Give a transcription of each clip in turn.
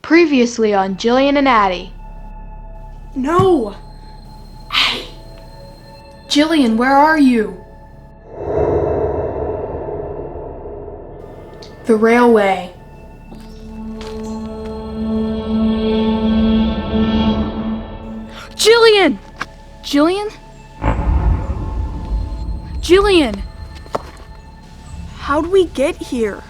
Previously on Jillian and Addie. No! Addie! Jillian, where are you? The railway. Jillian! Jillian? Jillian! How'd we get here?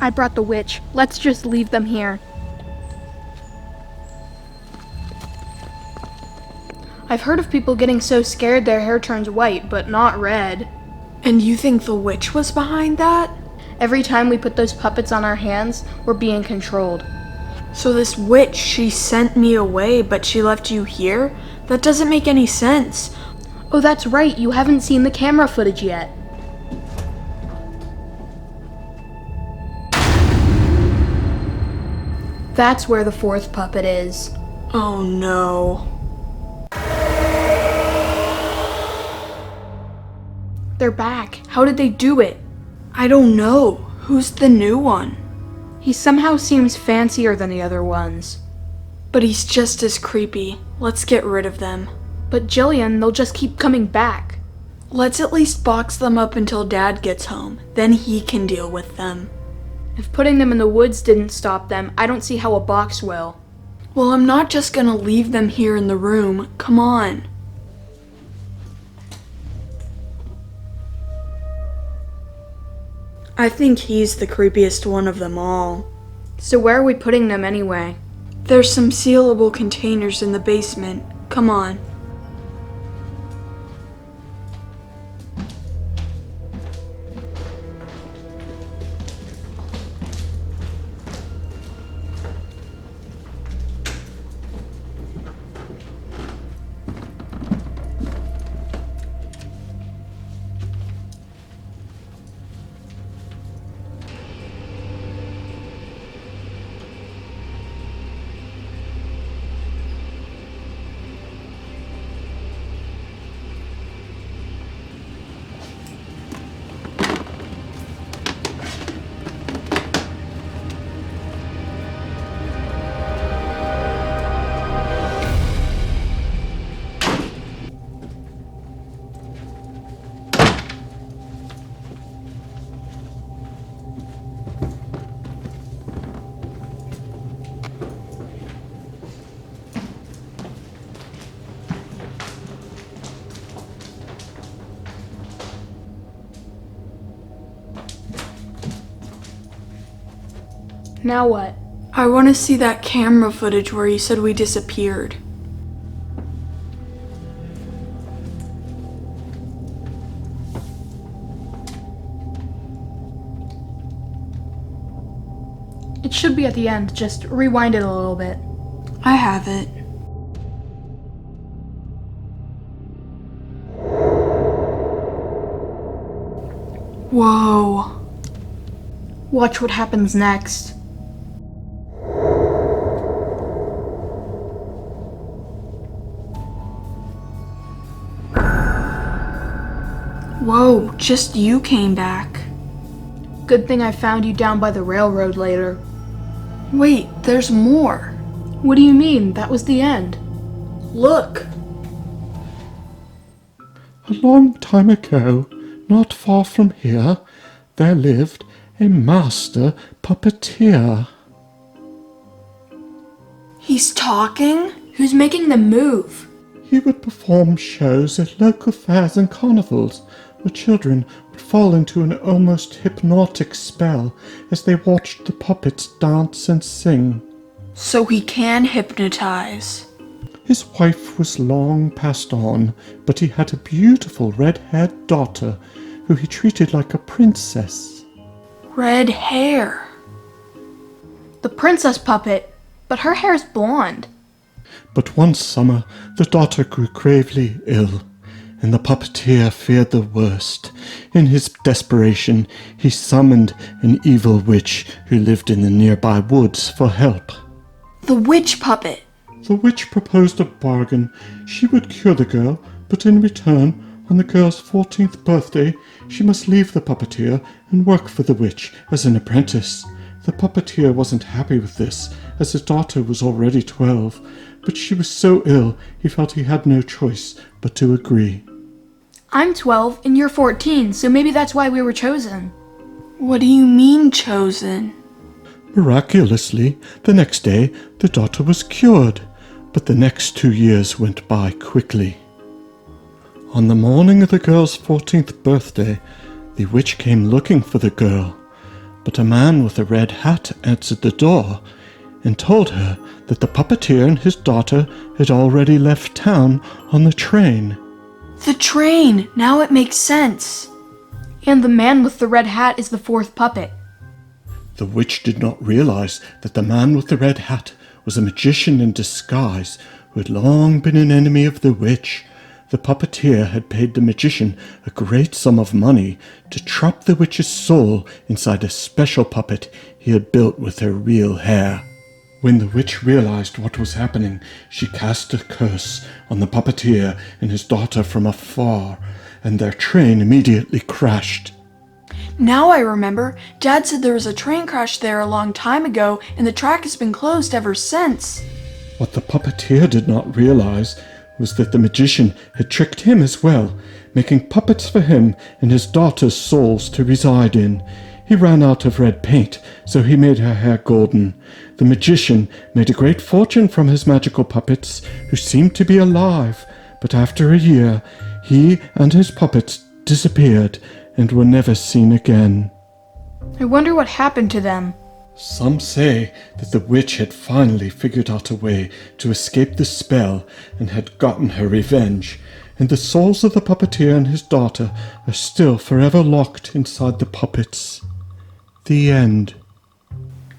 I brought the witch. Let's just leave them here. I've heard of people getting so scared their hair turns white, but not red. And you think the witch was behind that? Every time we put those puppets on our hands, we're being controlled. So this witch, she sent me away, but she left you here? That doesn't make any sense. Oh, that's right, you haven't seen the camera footage yet. That's where the fourth puppet is. Oh no. They're back. How did they do it? I don't know. Who's the new one? He somehow seems fancier than the other ones. But he's just as creepy. Let's get rid of them. But Jillian, they'll just keep coming back. Let's at least box them up until Dad gets home. Then he can deal with them. If putting them in the woods didn't stop them, I don't see how a box will. Well, I'm not just gonna leave them here in the room. Come on. I think he's the creepiest one of them all. So where are we putting them anyway? There's some sealable containers in the basement. Come on. Now what? I want to see that camera footage where you said we disappeared. It should be at the end, just rewind it a little bit. I have it. Whoa. Watch what happens next. Whoa, just you came back. Good thing I found you down by the railroad later. Wait, there's more. What do you mean? That was the end. Look. A long time ago, not far from here, there lived a master puppeteer. He's talking? Who's making them move? He would perform shows at local fairs and carnivals, where children would fall into an almost hypnotic spell as they watched the puppets dance and sing. So he can hypnotize. His wife was long passed on, but he had a beautiful red-haired daughter who he treated like a princess. Red hair. The princess puppet, but her hair's blonde. But one summer the daughter grew gravely ill, and the puppeteer feared the worst. In his desperation, he summoned an evil witch who lived in the nearby woods for help. The witch puppet. The witch proposed a bargain. She would cure the girl, but in return, on the girl's 14th birthday, she must leave the puppeteer and work for the witch as an apprentice. The puppeteer wasn't happy with this, as his daughter was already 12, but she was so ill he felt he had no choice but to agree. I'm 12 and you're 14, so maybe that's why we were chosen. What do you mean, chosen? Miraculously, the next day, the daughter was cured, but the next 2 years went by quickly. On the morning of the girl's 14th birthday, the witch came looking for the girl, but a man with a red hat answered the door and told her that the puppeteer and his daughter had already left town on the train. The train! Now it makes sense. And the man with the red hat is the fourth puppet. The witch did not realize that the man with the red hat was a magician in disguise who had long been an enemy of the witch. The puppeteer had paid the magician a great sum of money to trap the witch's soul inside a special puppet he had built with her real hair. When the witch realized what was happening, she cast a curse on the puppeteer and his daughter from afar, and their train immediately crashed. Now I remember. Dad said there was a train crash there a long time ago, and the track has been closed ever since. What the puppeteer did not realize was that the magician had tricked him as well, making puppets for him and his daughter's souls to reside in. He ran out of red paint, so he made her hair golden. The magician made a great fortune from his magical puppets, who seemed to be alive, but after a year, he and his puppets disappeared and were never seen again. I wonder what happened to them. Some say that the witch had finally figured out a way to escape the spell and had gotten her revenge, and the souls of the puppeteer and his daughter are still forever locked inside the puppets. The end.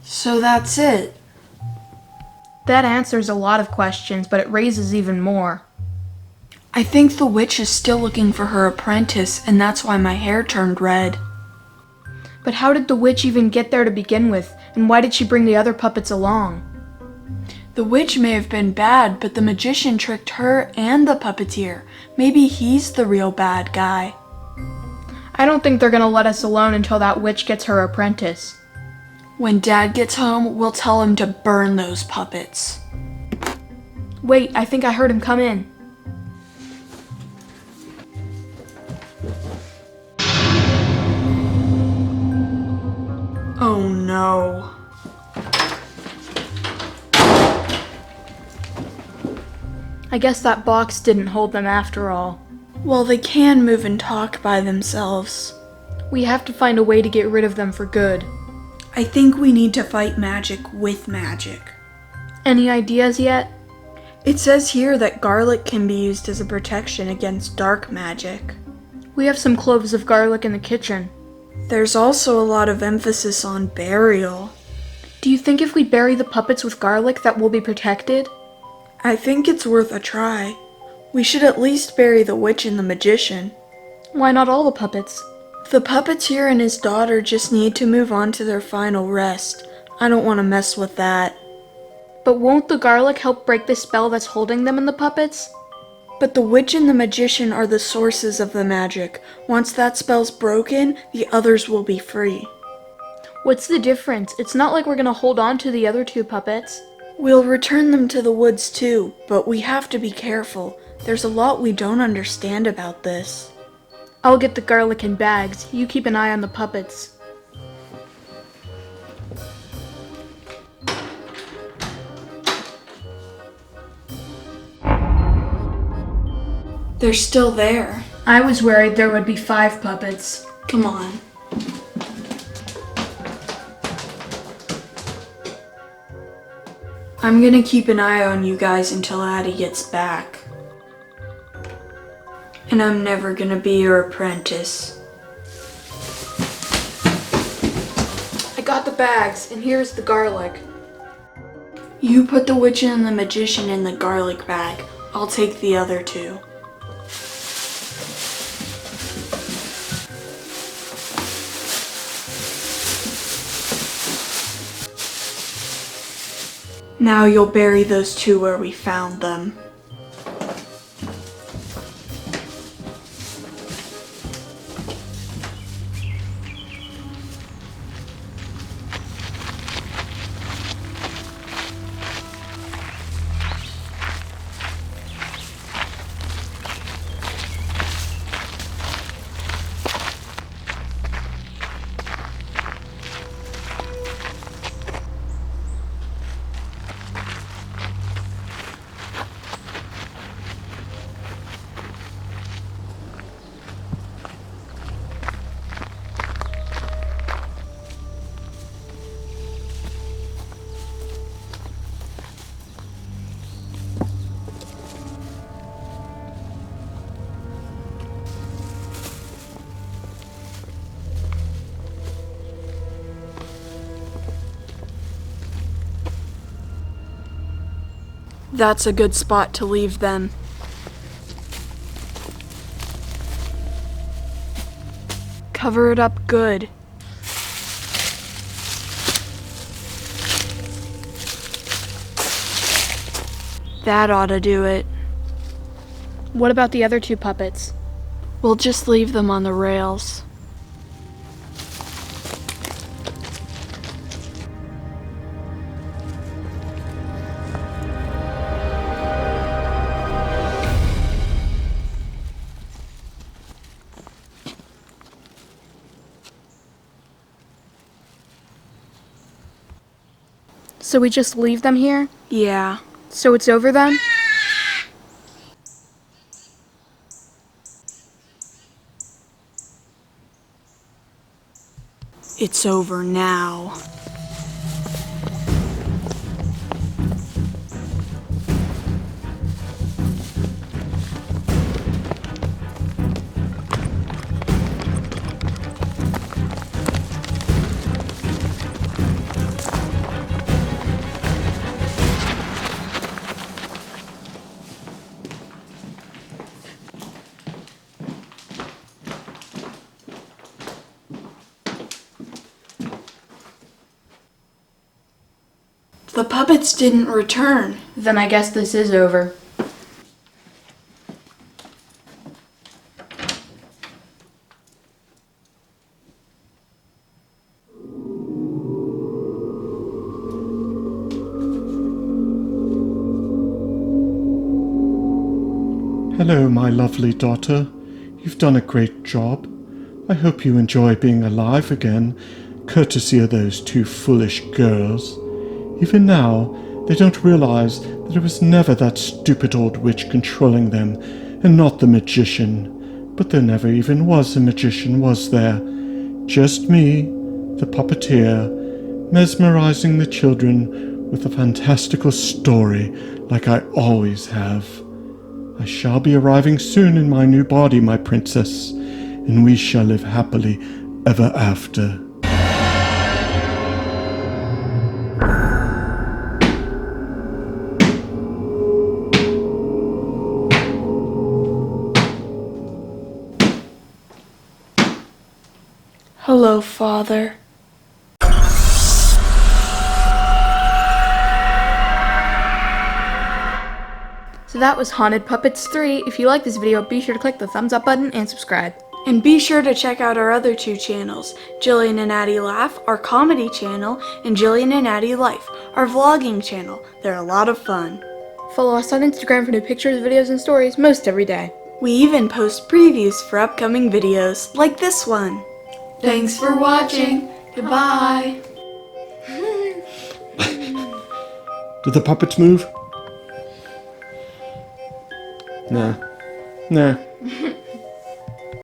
So that's it. That answers a lot of questions, but it raises even more. I think the witch is still looking for her apprentice, and that's why my hair turned red. But how did the witch even get there to begin with, and why did she bring the other puppets along? The witch may have been bad, but the magician tricked her and the puppeteer. Maybe he's the real bad guy. I don't think they're gonna let us alone until that witch gets her apprentice. When Dad gets home, we'll tell him to burn those puppets. Wait, I think I heard him come in. Oh no. I guess that box didn't hold them after all. Well, they can move and talk by themselves. We have to find a way to get rid of them for good. I think we need to fight magic with magic. Any ideas yet? It says here that garlic can be used as a protection against dark magic. We have some cloves of garlic in the kitchen. There's also a lot of emphasis on burial. Do you think if we bury the puppets with garlic that we'll be protected? I think it's worth a try. We should at least bury the witch and the magician. Why not all the puppets? The puppeteer and his daughter just need to move on to their final rest. I don't want to mess with that. But won't the garlic help break the spell that's holding them in the puppets? But the witch and the magician are the sources of the magic. Once that spell's broken, the others will be free. What's the difference? It's not like we're gonna hold on to the other two puppets. We'll return them to the woods too, but we have to be careful. There's a lot we don't understand about this. I'll get the garlic in bags. You keep an eye on the puppets. They're still there. I was worried there would be 5 puppets. Come on. I'm gonna keep an eye on you guys until Addie gets back. And I'm never gonna be your apprentice. I got the bags, and here's the garlic. You put the witch and the magician in the garlic bag. I'll take the other 2. Now you'll bury those 2 where we found them. That's a good spot to leave them. Cover it up good. That ought to do it. What about the other two puppets? We'll just leave them on the rails. So we just leave them here? Yeah. So it's over then? It's over now. The puppets didn't return. Then I guess this is over. Hello, my lovely daughter. You've done a great job. I hope you enjoy being alive again, courtesy of those two foolish girls. Even now, they don't realize that it was never that stupid old witch controlling them, and not the magician. But there never even was a magician, was there? Just me, the puppeteer, mesmerizing the children with a fantastical story like I always have. I shall be arriving soon in my new body, my princess, and we shall live happily ever after. Hello, Father. So that was Haunted Puppets 3. If you like this video, be sure to click the thumbs up button and subscribe. And be sure to check out our other two channels, Jillian and Addie Laugh, our comedy channel, and Jillian and Addie Life, our vlogging channel. They're a lot of fun. Follow us on Instagram for new pictures, videos, and stories most every day. We even post previews for upcoming videos, like this one. Thanks for watching. Goodbye. Did the puppets move? No. No.